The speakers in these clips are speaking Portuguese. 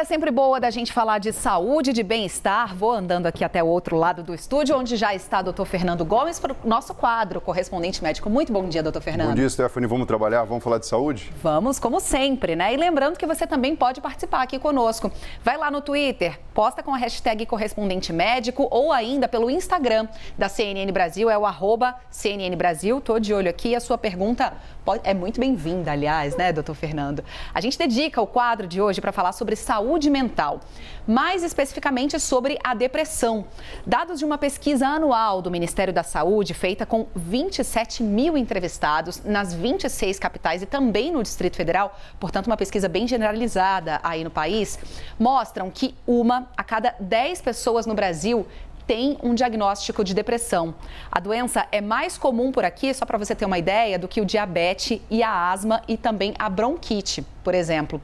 é sempre boa da gente falar de saúde, de bem-estar. Vou andando aqui até o outro lado do estúdio, onde já está o Dr. Fernando Gomes, para o nosso quadro, correspondente médico. Muito bom dia, Dr. Fernando. Bom dia, Stephanie. Vamos trabalhar? Vamos falar de saúde? Vamos, como sempre, né? E lembrando que você também pode participar aqui conosco. Vai lá no Twitter, posta com a hashtag correspondente médico ou ainda pelo Instagram da CNN Brasil, é o @CNN Brasil. Tô de olho aqui. A sua pergunta é muito bem-vinda, aliás, né, Dr. Fernando? A gente dedica o quadro de hoje para falar sobre saúde mental, mais especificamente sobre a depressão. Dados de uma pesquisa anual do Ministério da Saúde, feita com 27 mil entrevistados nas 26 capitais e também no Distrito Federal, portanto uma pesquisa bem generalizada aí no país, mostram que uma a cada 10 pessoas no Brasil tem um diagnóstico de depressão. A doença é mais comum por aqui, só para você ter uma ideia, do que o diabetes e a asma e também a bronquite, por exemplo.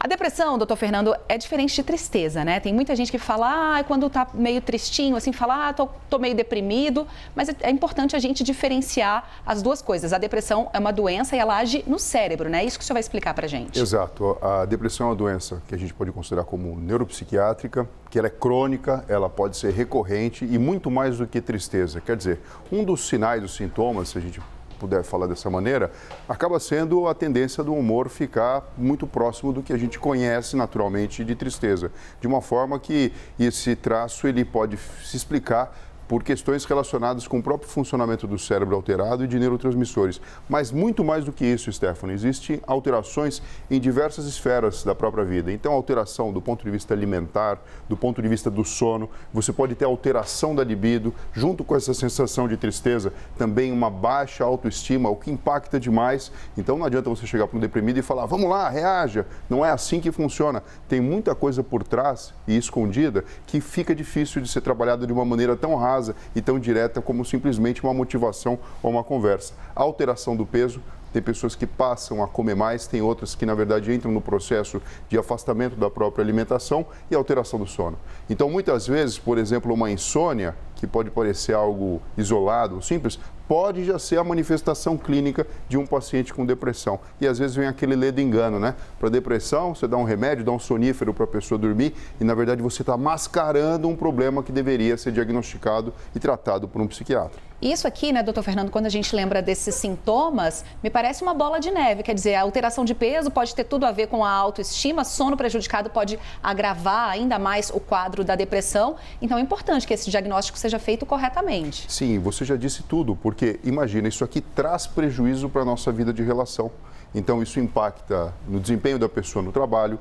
A depressão, doutor Fernando, é diferente de tristeza, né? Tem muita gente que fala, quando tá meio tristinho, assim, fala, tô meio deprimido, mas é importante a gente diferenciar as duas coisas. A depressão é uma doença e ela age no cérebro, né? Isso que o senhor vai explicar pra gente. Exato. A depressão é uma doença que a gente pode considerar como neuropsiquiátrica, que ela é crônica, ela pode ser recorrente e muito mais do que tristeza. Quer dizer, um dos sinais, dos sintomas, se a gente puder falar dessa maneira, acaba sendo a tendência do humor ficar muito próximo do que a gente conhece naturalmente de tristeza, de uma forma que esse traço ele pode se explicar por questões relacionadas com o próprio funcionamento do cérebro alterado e de neurotransmissores. Mas muito mais do que isso, Stephanie, existem alterações em diversas esferas da própria vida. Então, alteração do ponto de vista alimentar, do ponto de vista do sono, você pode ter alteração da libido, junto com essa sensação de tristeza, também uma baixa autoestima, o que impacta demais. Então, não adianta você chegar para um deprimido e falar, vamos lá, reaja. Não é assim que funciona. Tem muita coisa por trás e escondida que fica difícil de ser trabalhada de uma maneira tão rasa e tão direta como simplesmente uma motivação ou uma conversa. A alteração do peso, tem pessoas que passam a comer mais, tem outras que, na verdade, entram no processo de afastamento da própria alimentação e alteração do sono. Então, muitas vezes, por exemplo, uma insônia, que pode parecer algo isolado ou simples, pode já ser a manifestação clínica de um paciente com depressão. E às vezes vem aquele ledo engano, né? Para depressão, você dá um remédio, dá um sonífero para a pessoa dormir e, na verdade, você está mascarando um problema que deveria ser diagnosticado e tratado por um psiquiatra. Isso aqui, né, doutor Fernando, quando a gente lembra desses sintomas, me parece uma bola de neve. Quer dizer, a alteração de peso pode ter tudo a ver com a autoestima, sono prejudicado pode agravar ainda mais o quadro da depressão. Então é importante que esse diagnóstico seja feito corretamente. Sim, você já disse tudo, porque imagina, isso aqui traz prejuízo para a nossa vida de relação. Então isso impacta no desempenho da pessoa no trabalho,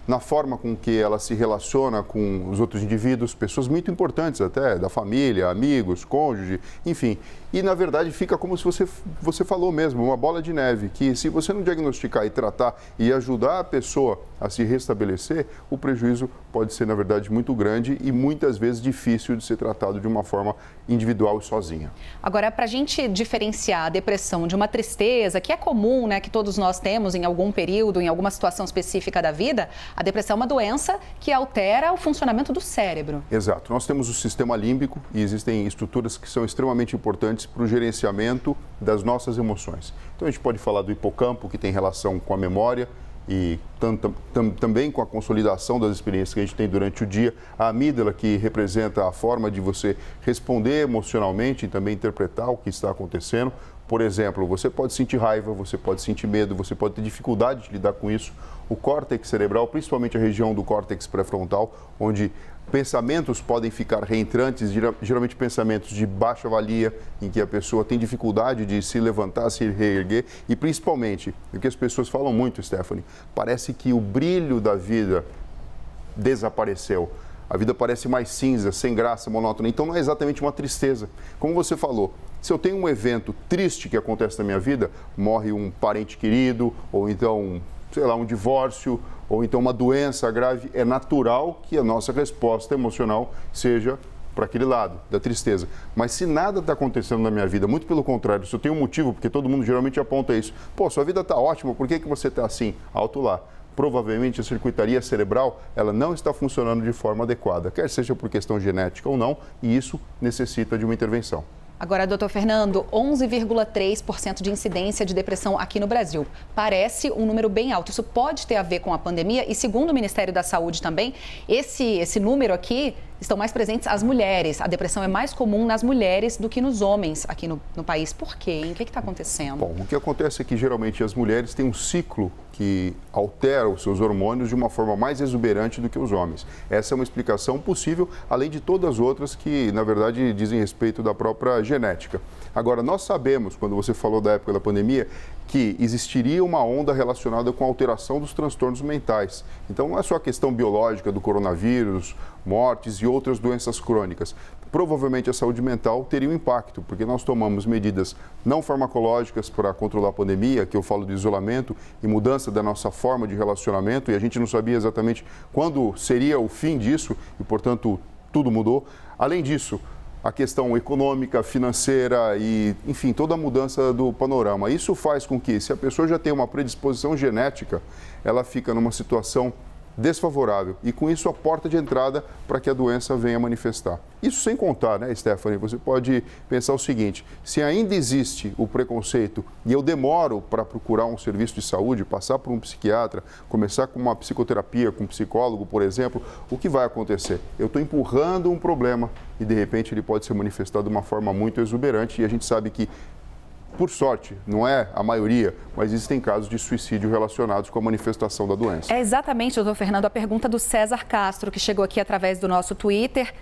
na forma com que ela se relaciona com os outros indivíduos, pessoas muito importantes até, da família, amigos, cônjuge, enfim. E, na verdade, fica como se você falou mesmo, uma bola de neve, que se você não diagnosticar e tratar e ajudar a pessoa a se restabelecer, o prejuízo pode ser, na verdade, muito grande e muitas vezes difícil de ser tratado de uma forma individual e sozinha. Agora, para a gente diferenciar a depressão de uma tristeza, que é comum, né, que todos nós temos em algum período, em alguma situação específica da vida, a depressão é uma doença que altera o funcionamento do cérebro. Exato. Nós temos o sistema límbico e existem estruturas que são extremamente importantes para o gerenciamento das nossas emoções. Então, a gente pode falar do hipocampo, que tem relação com a memória e também com a consolidação das experiências que a gente tem durante o dia. A amígdala, que representa a forma de você responder emocionalmente e também interpretar o que está acontecendo. Por exemplo, você pode sentir raiva, você pode sentir medo, você pode ter dificuldade de lidar com isso. O córtex cerebral, principalmente a região do córtex pré-frontal, onde pensamentos podem ficar reentrantes, geralmente pensamentos de baixa valia, em que a pessoa tem dificuldade de se levantar, se reerguer, e principalmente, o que as pessoas falam muito, Stephanie, parece que o brilho da vida desapareceu. A vida parece mais cinza, sem graça, monótona. Então não é exatamente uma tristeza. Como você falou, se eu tenho um evento triste que acontece na minha vida, morre um parente querido, ou então, sei lá, um divórcio, ou então uma doença grave, é natural que a nossa resposta emocional seja para aquele lado, da tristeza. Mas se nada está acontecendo na minha vida, muito pelo contrário, se eu tenho um motivo, porque todo mundo geralmente aponta isso, pô, sua vida está ótima, por que você está assim? Alto lá. Provavelmente a circuitaria cerebral ela não está funcionando de forma adequada, quer seja por questão genética ou não, e isso necessita de uma intervenção. Agora, doutor Fernando, 11,3% de incidência de depressão aqui no Brasil. Parece um número bem alto. Isso pode ter a ver com a pandemia e, segundo o Ministério da Saúde também, esse número aqui estão mais presentes as mulheres. A depressão é mais comum nas mulheres do que nos homens aqui no país. Por quê, hein? O que está acontecendo? Bom, o que acontece é que geralmente as mulheres têm um ciclo que altera os seus hormônios de uma forma mais exuberante do que os homens. Essa é uma explicação possível, além de todas as outras que, na verdade, dizem respeito da própria genética. Agora, nós sabemos, quando você falou da época da pandemia, que existiria uma onda relacionada com a alteração dos transtornos mentais. Então, não é só a questão biológica do coronavírus, mortes e outras doenças crônicas. Provavelmente a saúde mental teria um impacto, porque nós tomamos medidas não farmacológicas para controlar a pandemia, que eu falo de isolamento e mudança da nossa forma de relacionamento, e a gente não sabia exatamente quando seria o fim disso, e portanto tudo mudou. Além disso, a questão econômica, financeira e, enfim, toda a mudança do panorama. Isso faz com que, se a pessoa já tem uma predisposição genética, ela fica numa situação desfavorável e, com isso, a porta de entrada para que a doença venha manifestar. Isso sem contar, né, Stephanie, você pode pensar o seguinte: se ainda existe o preconceito e eu demoro para procurar um serviço de saúde, passar por um psiquiatra, começar com uma psicoterapia, com um psicólogo, por exemplo, o que vai acontecer? Eu estou empurrando um problema e, de repente, ele pode ser manifestado de uma forma muito exuberante e a gente sabe que, por sorte, não é a maioria, mas existem casos de suicídio relacionados com a manifestação da doença. É exatamente, doutor Fernando, a pergunta do César Castro, que chegou aqui através do nosso Twitter,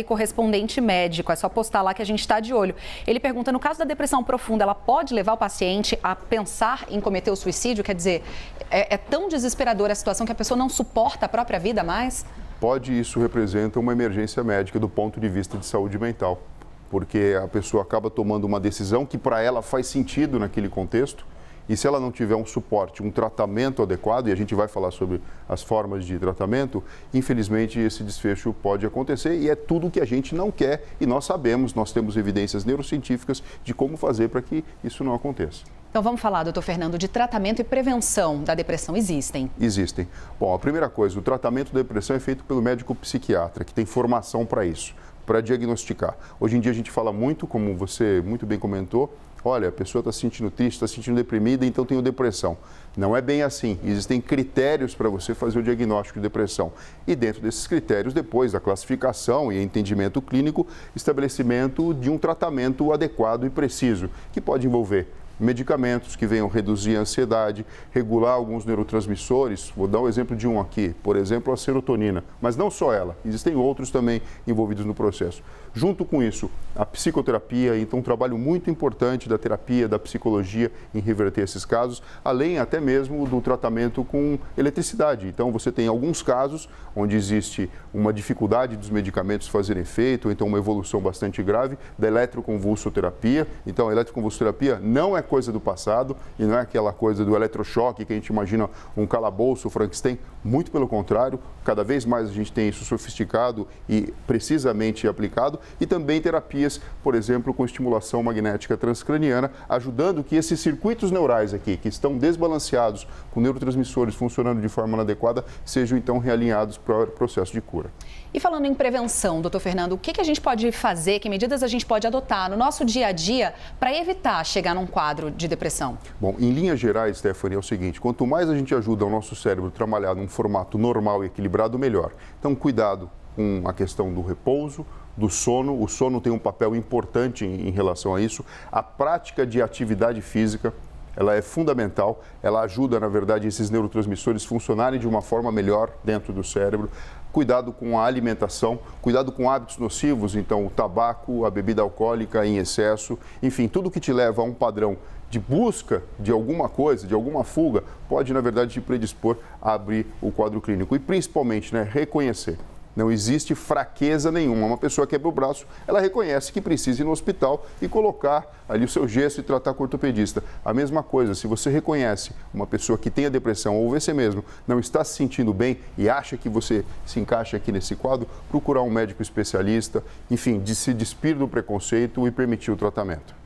#correspondente médico. É só postar lá que a gente está de olho. Ele pergunta, no caso da depressão profunda, ela pode levar o paciente a pensar em cometer o suicídio? Quer dizer, é tão desesperadora a situação que a pessoa não suporta a própria vida mais? Pode, isso representa uma emergência médica do ponto de vista de saúde mental, porque a pessoa acaba tomando uma decisão que para ela faz sentido naquele contexto, e se ela não tiver um suporte, um tratamento adequado, e a gente vai falar sobre as formas de tratamento, infelizmente esse desfecho pode acontecer e é tudo que a gente não quer e nós sabemos, nós temos evidências neurocientíficas de como fazer para que isso não aconteça. Então vamos falar, doutor Fernando, de tratamento e prevenção da depressão. Existem? Existem. Bom, a primeira coisa, o tratamento da depressão é feito pelo médico psiquiatra, que tem formação para isso, para diagnosticar. Hoje em dia a gente fala muito, como você muito bem comentou, olha, a pessoa está se sentindo triste, está se sentindo deprimida, então tem depressão. Não é bem assim. Existem critérios para você fazer o diagnóstico de depressão. E dentro desses critérios, depois da classificação e entendimento clínico, estabelecimento de um tratamento adequado e preciso, que pode envolver medicamentos que venham reduzir a ansiedade, regular alguns neurotransmissores. Vou dar um exemplo de um aqui, por exemplo, a serotonina, mas não só ela, existem outros também envolvidos no processo. Junto com isso, a psicoterapia, então um trabalho muito importante da terapia, da psicologia em reverter esses casos, além até mesmo do tratamento com eletricidade. Então você tem alguns casos onde existe uma dificuldade dos medicamentos fazerem efeito, ou então uma evolução bastante grave da eletroconvulsoterapia. Então a eletroconvulsoterapia não é coisa do passado e não é aquela coisa do eletrochoque que a gente imagina um calabouço, Frankenstein, muito pelo contrário, cada vez mais a gente tem isso sofisticado e precisamente aplicado, e também terapias, por exemplo, com estimulação magnética transcraniana, ajudando que esses circuitos neurais aqui, que estão desbalanceados, com neurotransmissores funcionando de forma inadequada, sejam então realinhados para o processo de cura. E falando em prevenção, doutor Fernando, o que a gente pode fazer, que medidas a gente pode adotar no nosso dia a dia para evitar chegar num quadro de depressão? Bom, em linhas gerais, Stephanie, é o seguinte: quanto mais a gente ajuda o nosso cérebro a trabalhar num formato normal e equilibrado, melhor. Então, cuidado com a questão do repouso, do sono. O sono tem um papel importante em relação a isso. A prática de atividade física, ela é fundamental. Ela ajuda, na verdade, esses neurotransmissores funcionarem de uma forma melhor dentro do cérebro. Cuidado com a alimentação, cuidado com hábitos nocivos, então o tabaco, a bebida alcoólica em excesso, enfim, tudo que te leva a um padrão de busca de alguma coisa, de alguma fuga, pode, na verdade, te predispor a abrir o quadro clínico. E, principalmente, reconhecer. Não existe fraqueza nenhuma. Uma pessoa quebra o braço, ela reconhece que precisa ir no hospital e colocar ali o seu gesso e tratar com o ortopedista. A mesma coisa, se você reconhece uma pessoa que tem a depressão ou você mesmo não está se sentindo bem e acha que você se encaixa aqui nesse quadro, procurar um médico especialista, enfim, de se despir do preconceito e permitir o tratamento.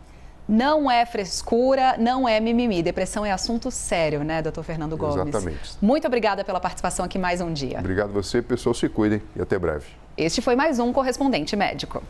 Não é frescura, não é mimimi. Depressão é assunto sério, né, doutor Fernando Gomes? Exatamente. Muito obrigada pela participação aqui mais um dia. Obrigado a você, pessoal, se cuidem e até breve. Este foi mais um Correspondente Médico.